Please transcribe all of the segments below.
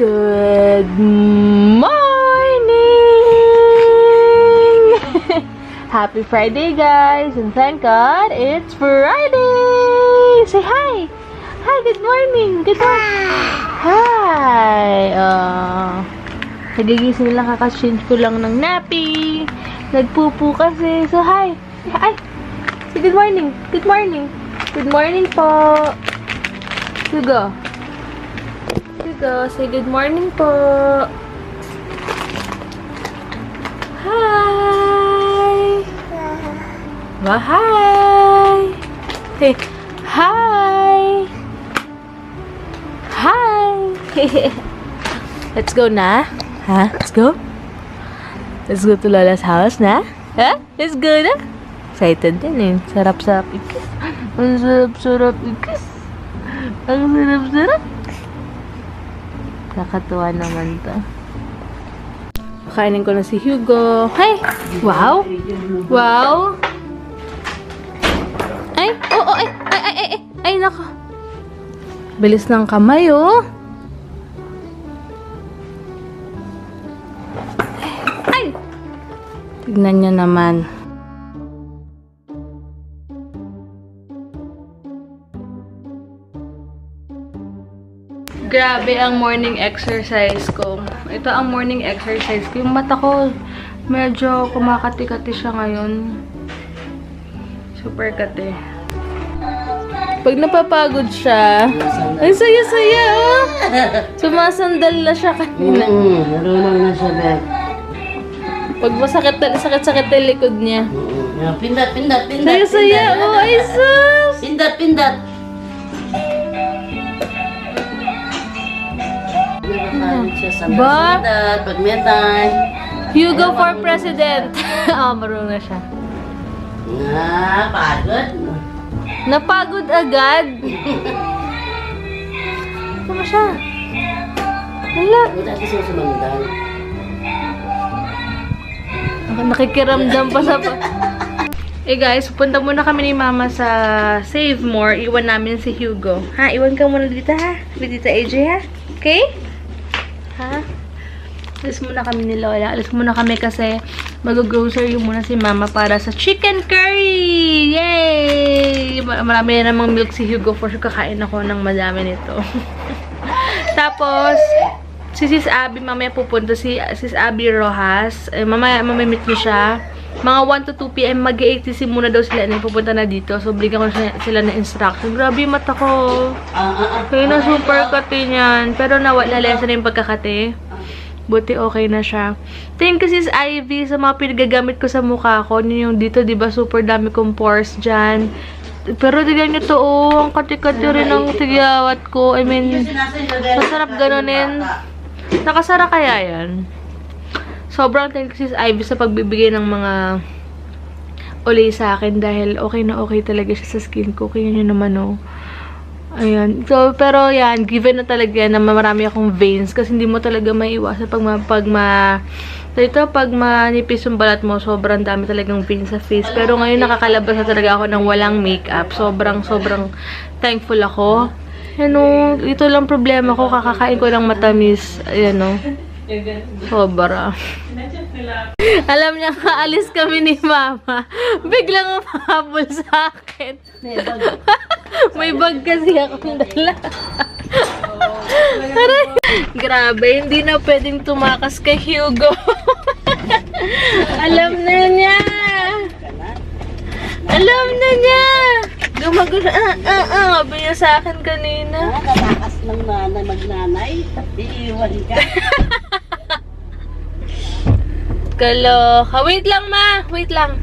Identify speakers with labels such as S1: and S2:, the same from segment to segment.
S1: Good morning! Happy Friday, guys! And thank God, it's Friday! Say hi! Hi, good morning! Good morning! Hi! Nagigising lang, kakachange ko lang ng nappy. Nagpupu kasi. So, hi! Hi! Say good morning! Good morning! Good morning po! Hugo! Hugo, say good morning po! Hi! Ba, hi! Hey, hi! Hi! Let's go na? Ha? Let's go? Let's go to Lola's house na? Ha? Let's go na? Excited din eh. Sarap-sarap ikis. Ang sarap-sarap ikis. Ang sarap-sarap. Nakatuwa naman to. Kainin ko na si Hugo. Hey! Wow! Wow! Ay! Oh, ay! Ay, nako! Bilis ng kamay, oh! Ay! Tignan nyo naman. Grabe ang morning exercise ko. Ito ang morning exercise ko. Yung mata ko, medyo kumakati-kati siya ngayon. Super kati. Pag napapagod siya, ay saya-saya, oh! Sumasandal na siya kanina.
S2: Narunong na siya, Beth.
S1: Pag masakit-sakit yung likod niya.
S2: Pindot.
S1: Saya-saya, oh! Ay sus!
S2: Pindot. Siya sa
S1: Ba?
S2: pindot, pag may time.
S1: Hugo for president. Marunong na siya.
S2: Pagod.
S1: Napagod agad. Ano siya? Hala.
S2: Wala kasi siya sumandal.
S1: Nakikiramdam pa sa... guys, punta muna kami ni Mama sa Save More. Iwan namin si Hugo. Ha? Iwan ka muna dito, ha? Dito, AJ, ha? Okay? Ha? Alis muna kami ni Lola. Alis muna kami kasi mag-grocery muna si Mama para sa chicken curry! Yay! Marami na namang milk si Hugo. For sure, kakain ako ng madami nito. Tapos, si Sis Abby, mamaya pupunta si Sis Abby Rojas. Mamaya meet niyo siya. Mga 1 to 2 p.m. mag-ATC muna daw sila. Pupunta na dito. So, bigyan ko sila ng instruction. Grabe yung mata ko. Kaya na super kati niyan. Pero nalesa na yung pagkakati. Buti okay na siya. Thank you, Sis Ivy, sa mga pinagamit ko sa mukha ko. Yung dito, diba, super dami kong pores dyan. Pero tignan nyo to, oh. Ang kati-kati rin ang tigyawat ko. I mean, masarap ganonin. Nakasara kaya yan? Sobrang thank you, Sis Ivy, sa pagbibigay ng mga ulay sa akin dahil okay na okay talaga siya sa skin ko. Kaya nyo naman, oh. Ayan. So, pero yan, given na talaga na marami akong veins kasi hindi mo talaga maiwasan pag manipis yung balat mo, sobrang dami talagang veins sa face. Pero ngayon nakakalabas na talaga ako ng walang makeup. Sobrang thankful ako. Ano, ito lang problema ko, kakakain ko ng matamis. Ayan, no. Sobra. Alam niya, kaalis kami ni Mama. Biglang umahabol sa akin. May bag kasi akong dala. Grabe, hindi na pwedeng tumakas kay Hugo. Alam na niya. Alam na niya. Gumagano. Sabi niya sa akin kanina.
S2: Katakas ng nanay, magnanay. Iiwan ka.
S1: Kaloka. Wait lang, Ma. Wait lang.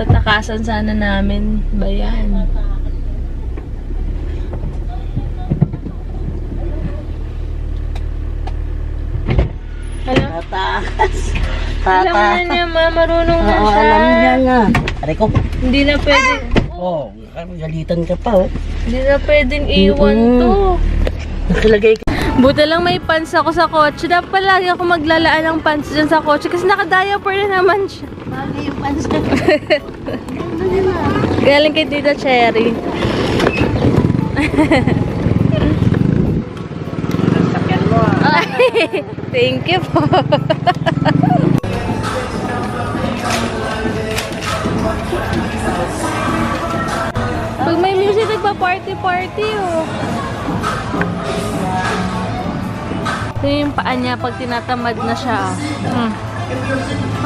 S1: Tatakasan sana namin. Bayan.
S2: Tatakas.
S1: Alam na niya, Ma. Marunong na
S2: Oo,
S1: siya.
S2: alam niya nga. Aray ko.
S1: Hindi na pwedeng...
S2: Galitan ka pa, oh.
S1: Hindi na pwedeng iwan to.
S2: Nakalagay ka.
S1: Buti lang may pants ako sa kotse. Dapat lagi ako maglalaan ng pants dyan sa kotse kasi naka-diaper na naman siya.
S2: Mali yung pansa.
S1: Galing kay Tita Cherry. Thank you po. Pag may music, nagpa-party-party, oh. Ito yung paa niya pag tinatamad na siya.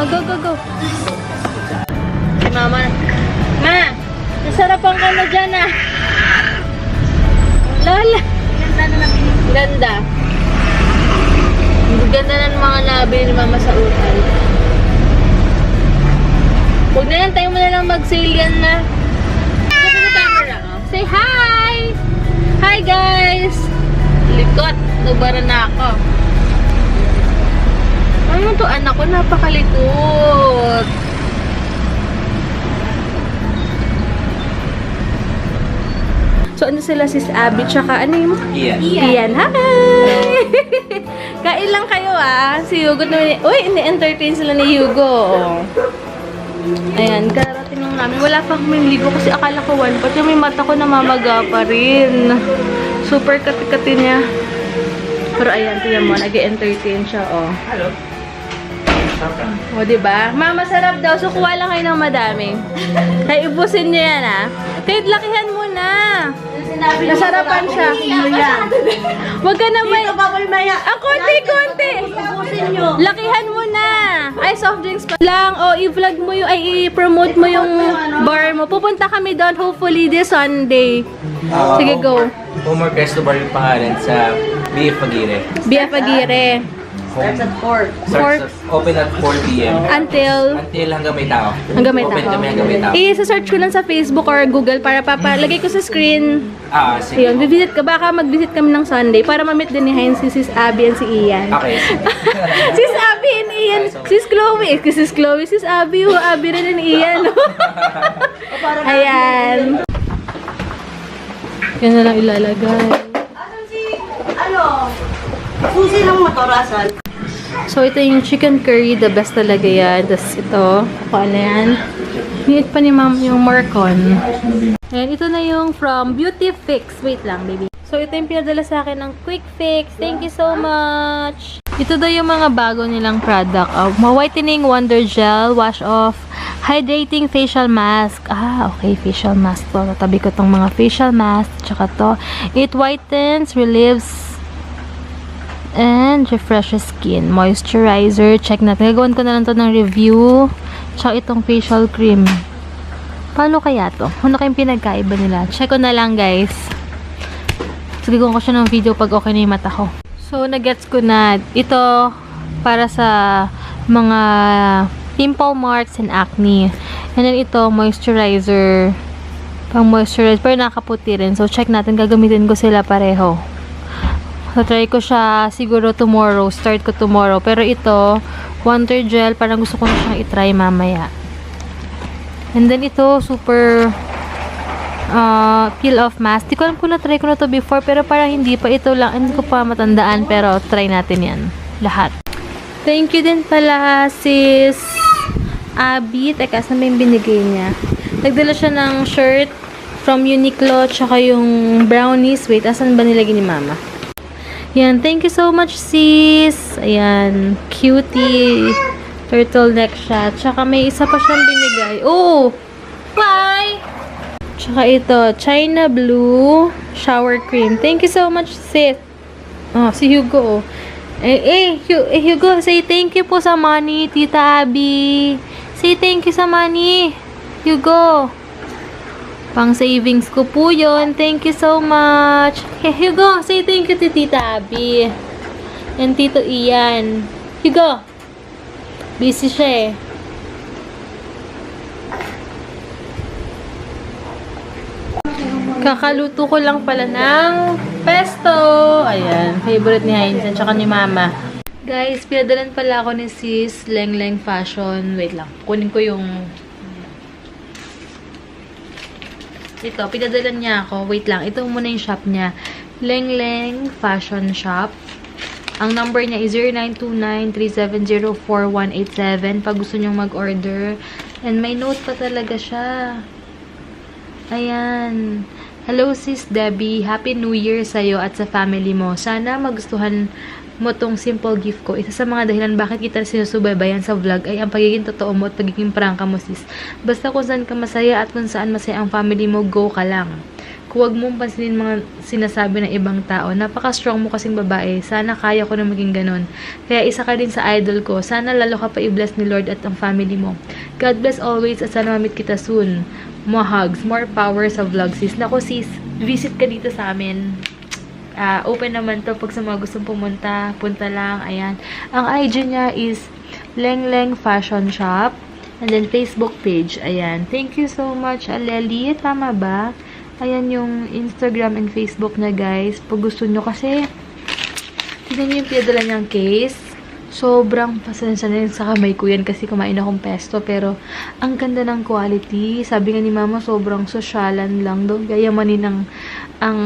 S1: Oh, go. Si mama. Ma! Nasarapan ka na dyan, ah. Lola! Ganda. Ang ganda ng mga nabili ni mama sa utal. Huwag na lang, tayo mo na lang mag-sale yan na. Kasi sa camera, oh. Say hi! Hi, guys! Likot. Nubara na ako. Ano to, anak ko? Napakalikot. So, ano sila, sis Abby, tsaka ano yung? Ian. Hi! Kain lang kayo, ah. Si Hugo naman. Uy, ini-entertain sila ni Hugo. Oh. Ayan, karating lang namin. Wala pa kaming ligo kasi akala ko one pot. Yung may mata ko namamaga pa rin. Super kati-kati niya. Pero ayan, tiyan mo, nag-entertain siya, oh.
S3: Hello.
S1: O, diba? Mama, sarap daw. So, kuha lang kayo ng madami. Kaya ibusin niyo yan, ah. Kahit lakihan mo na. Nasarapan siya. Huwag ka na may... Ang konti-konti. Lakihan mo na. Ay, soft drinks pa lang. O, i-vlog mo yung... Ay, i-promote mo yung bar mo. Pupunta kami doon, hopefully, this Sunday. Sige, go.
S3: Homer Pesto Bar yung pangalan sa BF Aguirre.
S1: BF Aguirre.
S2: Starts at 4.
S3: Open at 4 p.m.
S1: Until
S3: hanggang may tao.
S1: hanggang may
S3: Open
S1: tao.
S3: kami hanggang may tao.
S1: I-search ko lang sa Facebook or Google para papalagay ko sa screen.
S3: Sige.
S1: Ayun, visit ka. Baka mag-visit kami ng Sunday para ma-meet din ni Heinz si Sis Abby and si Ian.
S3: Okay.
S1: Sis Abby and Ian. Sis Chloe. Sis Chloe. Sis Abby. Abby rin and Ian. Ayan. Yan na lang ilalagay.
S2: Susi ng motorasan.
S1: So, ito yung chicken curry. The best talaga yan. Tapos ito. Kung ano yan. Hingit pa ni ma'am yung Marcon. Ayan, ito na yung from Beauty Fix. Wait lang, baby. So, ito yung pinadala sa akin ng Quick Fix. Thank you so much. Ito daw yung mga bago nilang product. Whitening Wonder Gel, Wash Off, Hydrating Facial Mask. Okay, facial mask to. Tatabi ko tong mga facial mask. Tsaka to. It whitens, relieves, and refreshes skin. Moisturizer. Check natin. Gagawin ko na lang to ng review. Tsaka itong facial cream. Paano kaya to? Ano kayong pinagkaiba nila? Check ko na lang, guys. So, gagawin ko siya ng video pag okay na yung mata ko. So, nagets ko na. Ito, para sa mga pimple marks and acne. And then ito, moisturizer. Pang moisturize. Pero nakaputi rin. So, check natin. Gagamitin ko sila pareho. So, try ko siya siguro tomorrow. Start ko tomorrow. Pero ito, Wonder Gel. Parang gusto ko na siyang itry mamaya. And then ito, super peel off mask. Di ko alam kung na-try ko na to before. Pero parang hindi pa. Ito lang. Hindi ko pa matandaan. Pero try natin yan. Lahat. Thank you din pala, sis Abby. Teka, saan ba yung binigay niya? Nagdala siya ng shirt from Uniqlo. Tsaka yung brownies. Wait, asan ba nilagay ni mama? Yan, thank you so much, sis. Ayan, cutie. Turtleneck siya. Tsaka may isa pa siyang binigay. Oh! Why? Tsaka ito, China Blue shower cream. Thank you so much, sis. Oh, si Hugo. Hugo, say thank you po sa money, Tita Abby. Say thank you sa money, Hugo. Pang savings ko po yun. Thank you so much. Hey, Hugo, say thank you to Tita Abby. And Tito Ian. Hugo. Busy siya eh. Kakaluto ko lang pala ng pesto. Ayan. Favorite ni Heinz at saka ni Mama. Guys, pinadalan pala ako ni Sis Leng Leng Fashion. Wait lang. Kunin ko yung... Ito, pinadalan niya ako. Wait lang. Ito muna yung shop niya. Leng Leng Fashion Shop. Ang number niya is 0929-370-4187 pag gusto nyong mag-order. And may note pa talaga siya. Ayan. Hello, Sis Debbie. Happy New Year sa'yo at sa family mo. Sana magustuhan mo tong simple gift ko. Isa sa mga dahilan bakit kita sinusubaybayan sa vlog ay ang pagiging totoo mo at pagiging prangka mo, sis. Basta kung saan ka masaya at kung saan masaya ang family mo, go ka lang. Huwag mong pansinin mga sinasabi ng ibang tao. Napaka-strong mo kasing babae. Sana kaya ko na maging ganun. Kaya isa ka din sa idol ko. Sana lalo ka pa i-bless ni Lord at ang family mo. God bless always at sana mamit kita soon. More hugs, more power sa vlog, sis. Naku, sis, visit ka dito sa amin. Open naman to pag sa mga gustong pumunta. Punta lang. Ayan. Ang IG niya is Lengleng Fashion Shop. And then Facebook page. Ayan. Thank you so much, Aleli. Tama ba? Ayan yung Instagram and Facebook na, guys. Pag gusto nyo kasi, tignan nyo yung pinadala niyang case. Sobrang pasensya na yun sa kamay ko yan kasi kumain akong pesto. Pero, ang ganda ng quality. Sabi nga ni Mama, sobrang sosyalan lang. Doon, gayamanin ang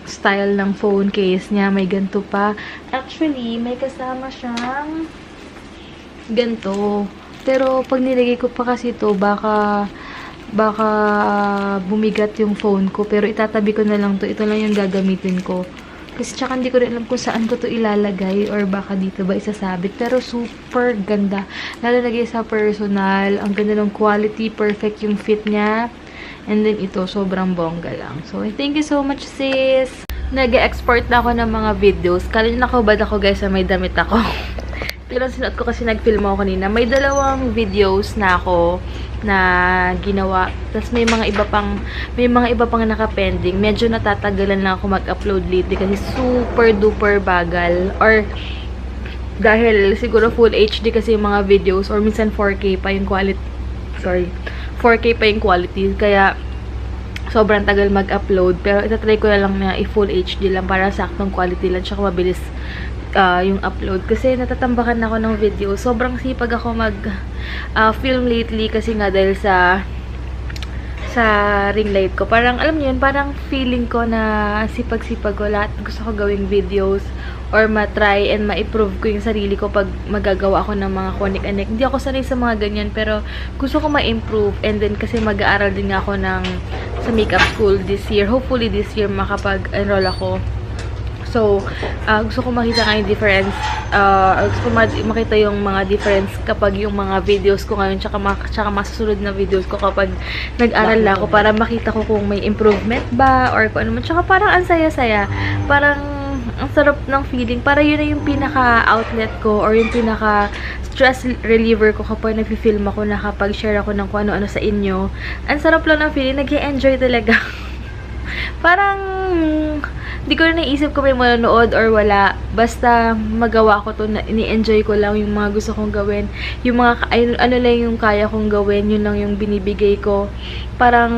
S1: style ng phone case niya. May ganito pa. Actually, may kasama siyang ganito. Pero, pag nilagay ko pa kasi ito, baka bumigat yung phone ko. Pero itatabi ko na lang to. Ito lang yung gagamitin ko. Kasi tsaka hindi ko rin alam kung saan ko to ilalagay or baka dito ba isasabit. Pero super ganda. Lalagay sa personal. Ang ganda ng quality. Perfect yung fit niya. And then ito, sobrang bongga lang. So, thank you so much, sis. Nag-export na ako ng mga videos. Kala nyo nakabad ako, guys, na may damit ako. Pero sinuot ko kasi nag-film ako kanina. May 2 videos na ako na ginawa. Tapos may mga iba pang naka-pending. Medyo natatagalan lang ako mag-upload lately kasi super duper bagal. Or dahil siguro full HD kasi yung mga videos or minsan 4K pa yung quality. Sorry. 4K pa yung quality. Kaya sobrang tagal mag-upload. Pero itatry ko na lang na i-full HD lang para saktong quality lang. Tsaka mabilis yung upload. Kasi natatambakan ako ng video. Sobrang sipag ako mag-film lately kasi nga dahil sa ring light ko. Parang, alam niyo yun, parang feeling ko na sipag-sipag ko. Lahat gusto ko gawing videos or ma-try and ma-improve ko yung sarili ko pag magagawa ako ng mga konik-anik. Hindi ako sanay sa mga ganyan, pero gusto ko ma-improve. And then, kasi mag-aaral din nga ako sa makeup school this year. Hopefully, this year makapag-enroll ako. So, gusto ko makita nga yung difference. Gusto ko makita yung mga difference kapag yung mga videos ko ngayon tsaka masusunod na videos ko kapag nag-aral na ako para makita ko kung may improvement ba or kung ano man. Tsaka parang ang saya-saya. Parang ang sarap ng feeling. Para yun na yung pinaka-outlet ko or yung pinaka-stress reliever ko kapag nag-film ako, nakapag-share ako ng kung ano-ano sa inyo. Ang sarap lang ng feeling. Nag-i-enjoy talaga. Parang hindi ko na naisip ko may manonood or wala. Basta magawa ko to, ini-enjoy ko lang yung mga gusto kong gawin. Yung mga, ano lang yung kaya kong gawin, yun lang yung binibigay ko. Parang,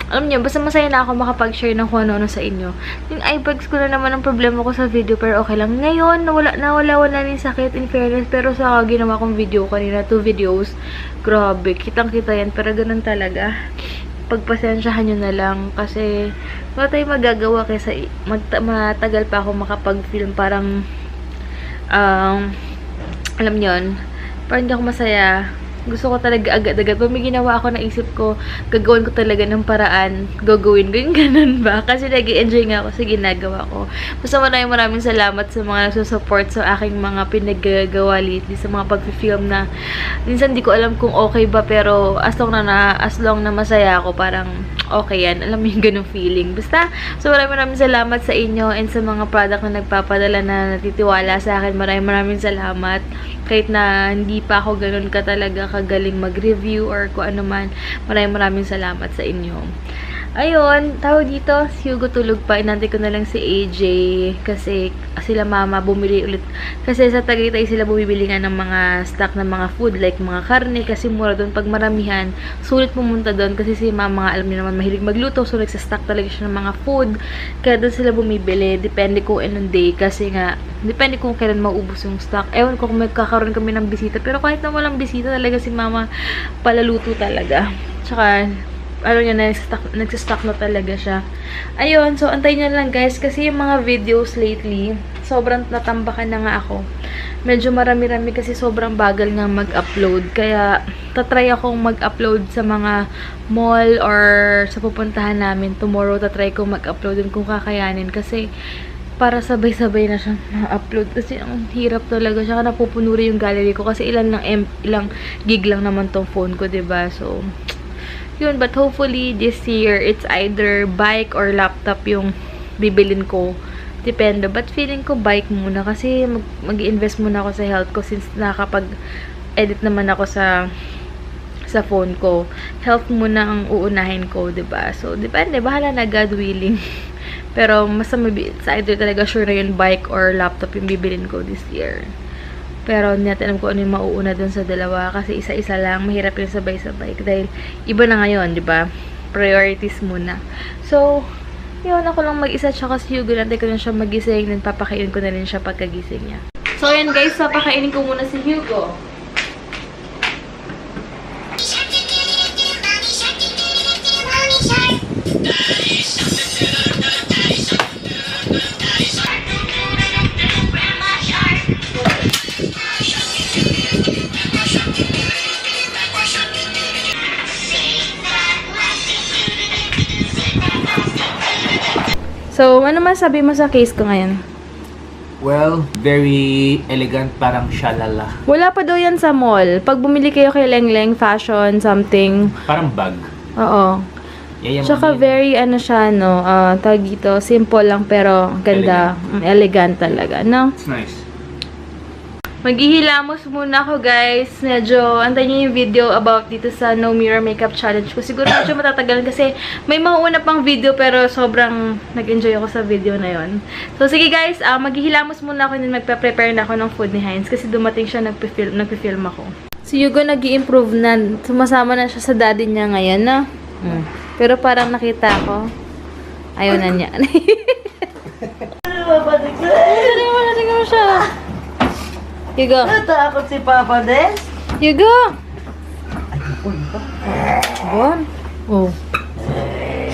S1: alam niyo, basta masaya na ako makapag-share ng kung ano-ano sa inyo. Yung eyebags ko na naman ang problema ko sa video, pero okay lang. Ngayon, wala na yung sakit, in fairness. Pero sa ginawa kong video kanina, 2 videos, grabe, kitang-kita yan, pero ganun talaga. Pagpasensyahan nyo na lang kasi wala tayong magagawa kaysa matagal pa ako makapag-film. Parang alam nyo yun, parang hindi ako masaya. Gusto ko talaga agad-agad. Pag may ginawa ako, naisip ko, gagawin ko talaga ng paraan. Gagawin ko yung ganun ba? Kasi nag-i-enjoy nga ako sa ginagawa ko. Basta maraming salamat sa mga nagsusupport sa aking mga pinaggagawa lately, sa mga pag-film na minsan di ko alam kung okay ba, pero as long na masaya ako, parang okay yan. Alam mo yung ganung feeling. Basta, so maraming salamat sa inyo and sa mga product na nagpapadala na natitiwala sa akin. Maraming salamat. Kahit na hindi pa ako ganun ka talaga kagaling mag-review or kung ano man. Maraming salamat sa inyo. Ayun, tawag dito, si Hugo tulog pa. Inantay ko na lang si AJ kasi sila mama bumili ulit. Kasi sa Tagaytay sila bumibili nga ng mga stock ng mga food like mga karne kasi mura doon. Pag maramihan, sulit pumunta doon kasi si mama nga alam niyo naman mahilig magluto. So nagsa-stock talaga siya ng mga food. Kaya doon sila bumibili. Depende kung anong day kasi nga, depende kung kailan maubos yung stock. Ewan ko kung magkakaroon kami ng bisita. Pero kahit na walang bisita talaga si mama palaluto talaga. Tsaka ano niya, nagsistock na talaga siya. Ayun, so antayin niyo lang guys kasi yung mga videos lately, sobrang natambakan na nga ako. Medyo marami-rami kasi sobrang bagal nga mag-upload. Kaya tatry akong mag-upload sa mga mall or sa pupuntahan namin. Tomorrow tatry kong mag-upload din kung kakayanin kasi para sabay-sabay na siyang na-upload. Kasi ang hirap talaga siya. Napupuno rin yung gallery ko. Kasi ilang gig lang naman tong phone ko, diba? So, yun. But hopefully, this year, it's either bike or laptop yung bibilin ko. Depende. But feeling ko bike muna. Kasi mag-i-invest muna ako sa health ko since nakakapag-edit naman ako sa phone ko. Health muna ang uunahin ko, diba? So, depende. Bahala na, God willing. Pero, mas sa either talaga sure na yun, bike or laptop yung bibilin ko this year. Pero, hindi natin alam kung ano yung mauuna dun sa dalawa. Kasi isa-isa lang, mahirap yung sabay-sabay. Dahil, iba na ngayon, di ba? Priorities muna. So, yun, ako lang mag-isa. Tsaka si Hugo, nantay ko na siya magising. Then, papakainin ko na rin siya pagkagising niya. So, yan guys, papakainin ko muna si Hugo. So, ano masabi mo sa case ko ngayon?
S3: Well, very elegant, parang shalala.
S1: Wala pa daw yan sa mall. Pag bumili kayo kay Lengleng Fashion, something.
S3: Parang bag.
S1: Oo.
S3: Yayaman
S1: Tsaka
S3: yan.
S1: very, ano siya, no, tawag dito, simple lang pero ganda. Elegant talaga, no?
S3: It's nice.
S1: Maghihilamos muna ako, guys. Medyo, antayin niyo yung video about dito sa No Mirror Makeup Challenge ko. Siguro medyo matatagal kasi may mauuna pang video pero sobrang nag-enjoy ako sa video na yon. So, sige guys, maghihilamos muna ako and magpe-prepare na ako ng food ni Heinz kasi dumating siya, nagpe-film ako. Si Hugo nag-i-improve na. Sumasama na siya sa daddy niya ngayon, no? Pero parang nakita ko, ayaw na niya. Sige mo siya. Hugo.
S2: Natakot si Papa Des.
S1: Hugo! Bon. Oh.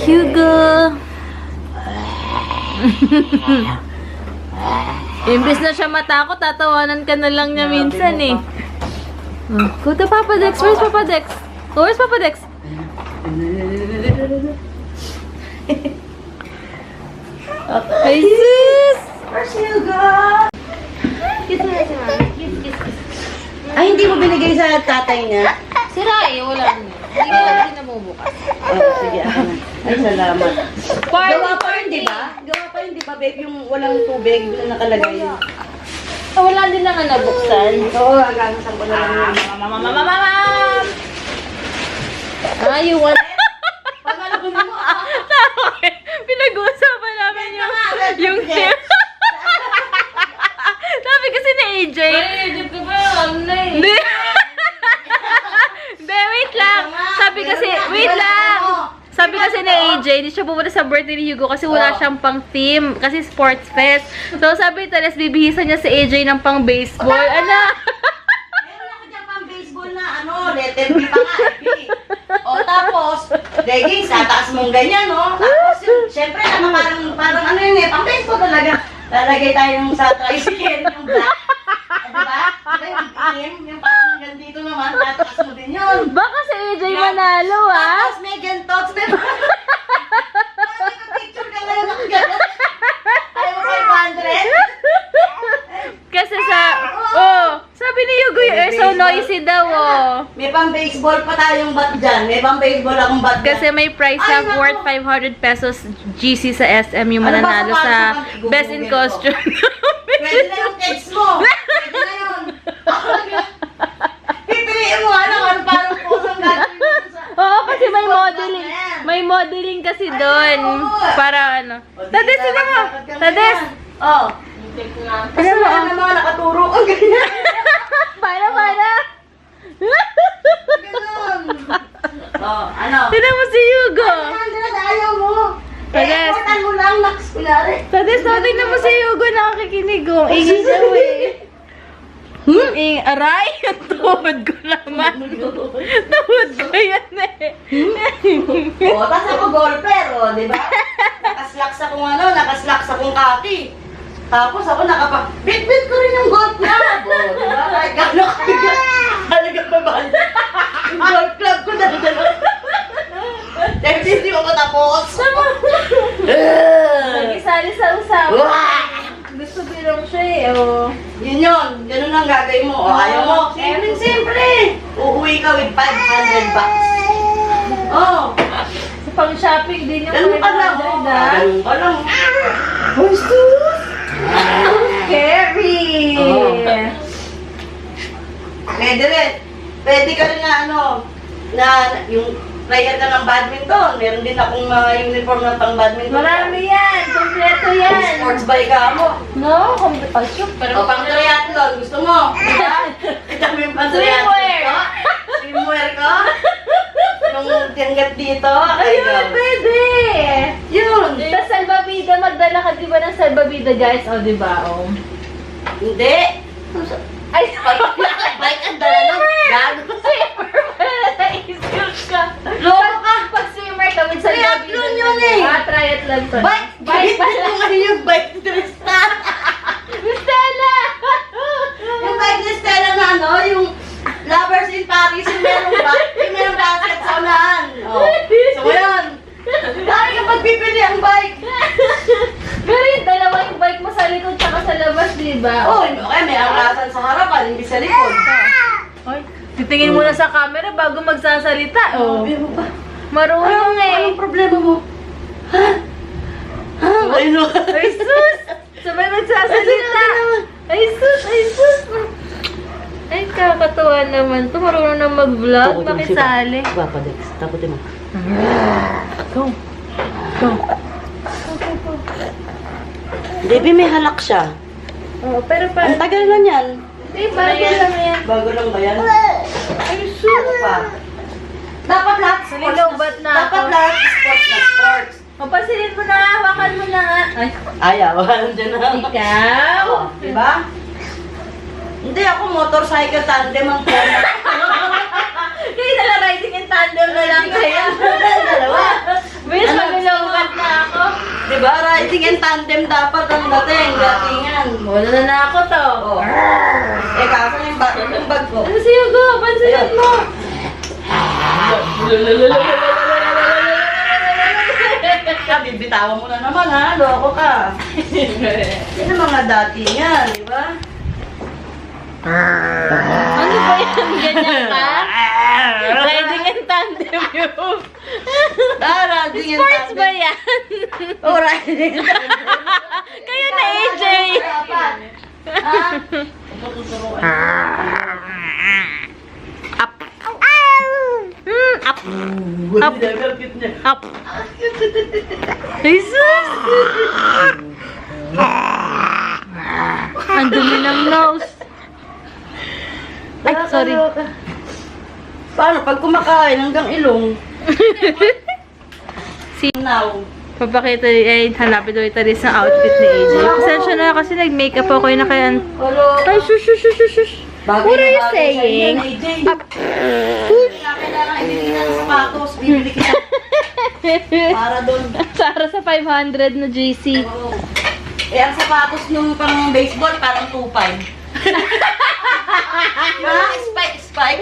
S1: Hugo! Imbes na siya matakot, tatawanan ka na lang niya minsan eh. Go to Papa Dex. Where's Papa Dex? Oh, where's Papa Dex? Ay, sis!
S2: Where's Hugo? Ay, hindi mo binigay sa tatay niya?
S1: Sira eh, wala na. Hindi na bubukas.
S2: Oh, sige, ako na. Ay, salamat.
S1: Party,
S2: Gawa pa rin, di ba? Gawa pa rin, di ba, babe? Yung walang tubig na nakalagay.
S1: Wala din na nga nabuksan.
S2: Oo, agagasan ko na lang yun.
S1: You want it?
S2: Pagalagunin mo,
S1: Pinag-uusapan namin yung hair. Sabi kasi ni AJ. Ay, ko ba? Hindi. Hindi, wait lang. Sabi kasi ni AJ, hindi siya pumunta sa birthday ni Hugo kasi wala siyang pang theme. Kasi sports fest. So, sabi Teres, bibihisan niya si AJ ng pang baseball. Ano?
S2: meron ako dyan pang baseball na, letter B pa nga, B. O, tapos, leggings, tataas mong ganyan, no? Tapos, syempre, parang ano yun eh, pang baseball talaga. Lalagay tayo sa tricycle, yung black. Diba? Diba yung itim? Yung parang ganito naman, tataas mo din yun.
S1: Baka si AJ manalo, ah.
S2: Tapos may gantots, may picture ka ngayon ako gano'n. Ayaw mo 500?
S1: Kasi sabi ni Hugo yung air so noisy daw, oh.
S2: May pang baseball pa tayong bat dyan. May pang baseball akong bat dyan.
S1: Kasi may price
S2: Ay,
S1: tag
S2: naku.
S1: worth 500 pesos GC sa SM yung
S2: Ano ba,
S1: mananalo sa
S2: sapatos?
S1: Best in Costume.
S2: Pwede na yung text mo. Pwede na yun. Pipiliin mo ano parang pusong gagawin mo sa...
S1: Oo, kasi may
S2: Baseball
S1: modeling.
S2: bat na yan.
S1: May modeling kasi
S2: Ay,
S1: doon.
S2: oo.
S1: Para ano.
S2: O, di,
S1: Tades, sino mo?
S2: dapat kang
S1: Tades.
S2: ganyan. Oh. Kasi
S1: Tignan mo,
S2: wala
S1: oh.
S2: na mga nakaturo. Ang ganyan.
S1: Para.
S2: Ganun. Oh, ano?
S1: Tignan mo si Hugo.
S2: Andres, ayaw mo.
S1: Tades.
S2: Importan mo lang, Max Pilare.
S1: Tades, tignan mo si Hugo nakakikinig, oh. Ingin daw eh. Aray, yung tuhod ko naman. Tuhod ko yan eh.
S2: O, tapos ako golfer, o, di ba? Nakaslacks akong kaki. Tapos ako bit-bit ko rin yung golf club, o, di ba? Kahit gano'n kabigat. Halagang babal. Yung golf club ko dala-dala. Dahil hindi ko matapos.
S1: Nagisali sa usapan.
S2: Wah!
S1: Oh.
S2: Yun. Ganun ang gagawin mo. O, ayaw mo. Siyempre. Uuwi ka with 500 bucks. Oh.
S1: Sa pang-shopping din yung
S2: Ganun ka lang.
S1: 500,
S2: Oh.
S1: ah.
S2: Ganun ka lang.
S1: Scary!
S2: Oh. Pwede rin. Pwede ka rin na na yung player ka ng badminton. Meron din akong mga uniform ng pang badminton.
S1: Marami yan! Kompleto yan!
S2: Sports bike ka mo.
S1: No? Kompleto.
S2: O pang triathlon, gusto mo? Ito mo yung pang triathlon
S1: Swimwear.
S2: ko? Swimwear ko? Yung tiyanggat dito?
S1: Ayun, pwede!
S2: Yun!
S1: Sa salbabida, magdala ka di ba ng salbabida, guys? O, di ba? O.
S2: Hindi!
S1: Ay,
S2: Bike ang dala ng gago.
S1: swimmer pala na-isip ka.
S2: Loko ka!
S1: Pag swimmer ka, may salbabida.
S2: Triathlon yun eh.
S1: Triathlon to.
S2: Bike!
S1: Bike
S2: Bike
S1: pala.
S2: pala! Yung bike ni Tristan!
S1: Stella!
S2: Yung bike ni Stella na yung Lovers in Paris, yung merong basket sa unahan. Oh. So yun! Dami ka pagpipili ang bike!
S1: Pero yung dalawa yung bike mo sa likod tsaka sa labas, di ba?
S2: Oh, okay, may anglasan sa harapan, hindi sa likod.
S1: Oy, titingin muna sa camera bago magsasalita. Oh.
S2: Sabi mo ba?
S1: Marunong eh.
S2: Anong problema mo? Ha? Ha? Ay, no.
S1: Ay, sus! Sabay magsasalita. Ay, sus! Ay, sus! Ay, kakatuwa naman to. Marunong na mag-vlog, makisali.
S2: Papa Dex, taputin mo.
S1: Go. Go.
S2: Debbie, may halak siya.
S1: Oh, pero
S2: Ang tagal na niyan.
S1: Eh, bago lang yan.
S2: Bago lang ba yan?
S1: Ay, sus!
S2: Pa. Dapat lahat sports
S1: Nililowbat na ako.
S2: Dapat lahat sports na sports.
S1: Papasilin mo na, hawakan mo na nga. Ay,
S2: Ayaw, nandiyan na.
S1: ikaw?
S2: Oh, diba? Hindi ako motorcycle tandem ang forma.
S1: Kaya nala riding in tandem na lang kaya.
S2: Dalawa.
S1: Bilis,
S2: Ano?
S1: magulungan na ako.
S2: Diba? Riding and tandem dapat ang datingan.
S1: Wala na ako to.
S2: Oh. Eh, kaso yung bag ko.
S1: Ano si Hugo? Pansinin mo.
S2: Bibitawan mo na naman ha, loko ka. Yan ang mga datingan, di ba?
S1: Ano ba yan? Ganyan ka? Riding in tandem yun.
S2: Riding and
S1: Sports ba
S2: tandem.
S1: yan?
S2: Oh, riding and tandem.
S1: Kayo na AJ.
S2: Dapat. Ha?
S1: Up. Up. Up. Up. Jesus! Ang dumi ng nose. Ay, sorry.
S2: Paano? Pag kumakain hanggang ilong.
S1: Si
S2: Now.
S1: Papakita ay hanapin daw ito rin sa outfit ni AJ. Pasensya na kasi nag-makeup ako na kaya...
S2: Hello.
S1: Ay, shush, shush, shush, shush, shush. What are you saying?
S2: Kailangan ibili ng sapatos. Bibili kita. Para doon.
S1: Para sa 500 na JC.
S2: Oo. Eh, ang sapatos nung pang baseball, parang 2.5. Spike.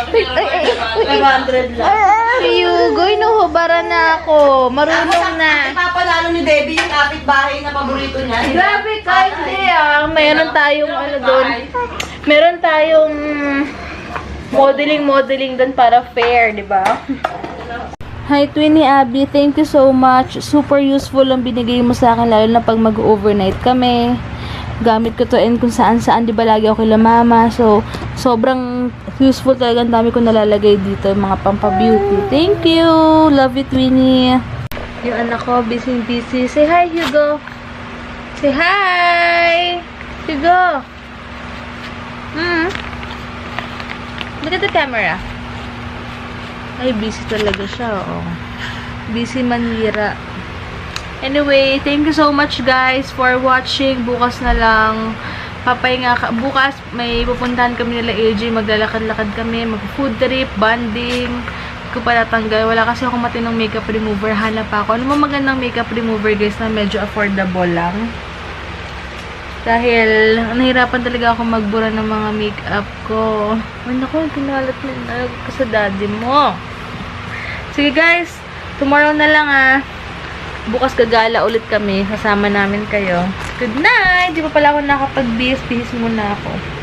S2: 500 lang.
S1: Hugo, inuhubaran na ako. Marunong na.
S2: Ipapanalo ni Debbie yung kapitbahay na paborito niya.
S1: Grabe ka, hindi ah. Meron tayong ano doon. Meron tayong modeling doon para fair, di ba? Hi, Twinnie Abby. Thank you so much. Super useful ang binigay mo sa akin, lalo na pag mag-overnight kami. Gamit ko to and kung saan-saan, di ba lagi ako kila mama. So, sobrang useful talaga. Ang dami ko nalalagay dito, mga pampa-beauty. Thank you. Love you, Twinnie. Yung anak ko, busy. Say hi, Hugo. Say hi. Hugo. Look at the camera. Ay, busy talaga siya, oo. Busy manira. Anyway, thank you so much guys for watching. Bukas na lang. Bukas may pupuntahan kami nila AJ. Maglalakad-lakad kami. Mag-food trip, bonding. Hindi ko pa natanggal. Wala kasi ako matinong makeup remover. Hanap ako. Ano mo magandang makeup remover guys na medyo affordable lang. Dahil nahirapan talaga ako magbura ng mga makeup ko. Ano ko, kinalat na ko sa daddy mo. Sige guys, tomorrow na lang Bukas gagala ulit kami. Kasama namin kayo. Good night! Di pa pala ako nakapag-bihis-bihis muna ako.